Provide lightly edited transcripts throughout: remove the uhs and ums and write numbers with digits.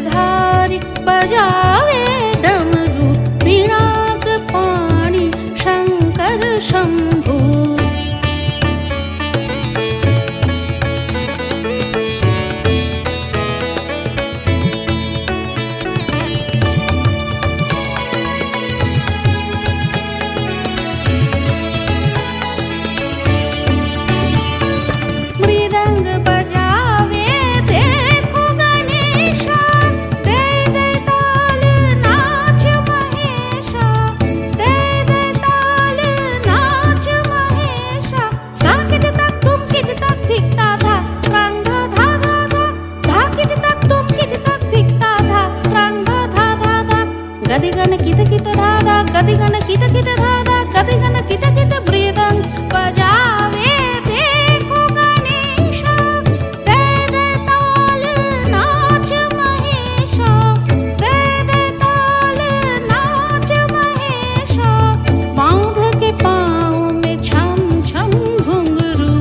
धारी बजावे डमरू पिनाक पाणी शंकर शंभू। मृदंग बजावे देखो गणेशा, दे दे ताल नाच महेशा, दे दे ताल नाच महेशा। धाकिट तक तुम किट तक धिकता धा रंग धा धा धा, धाकिट तक तुम किट तक धिकता धा रंग धा धा धा। गदिगण किट किट धा धा, गदिगण किट किट धा धा, गदिगण किट किट मृदंग बजावे देखो गणेशा, दे दे ताल नाच महेशा, दे दे ताल नाच महेशा। बांध के पाँव में छम छम घुंघरू,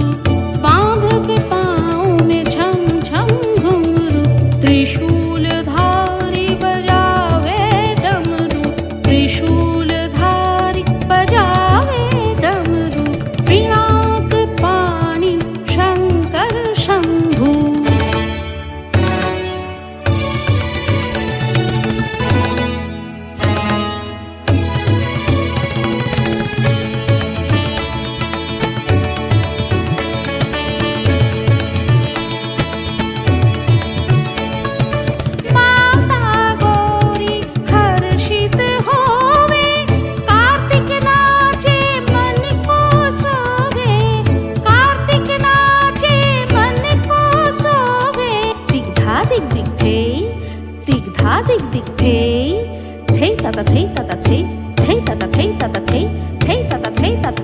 बांध के पाँव में छम छम घुंघरू। त्रिशूल धारी बजावे डमरू, त्रिशूल धारी बजावे डमरू पिनाक पाणी शंकर शंभू। माता गौरी हर्षित होवे, कार्तिक नाचे मन को सोवे, कार्तिक नाचे मन को सोवे। दिग्धा दिग दिग थे, दिग्धा दिग दिग थे, थे तत थे तत थे, थे तत थे तत थे, थे तत थे तत।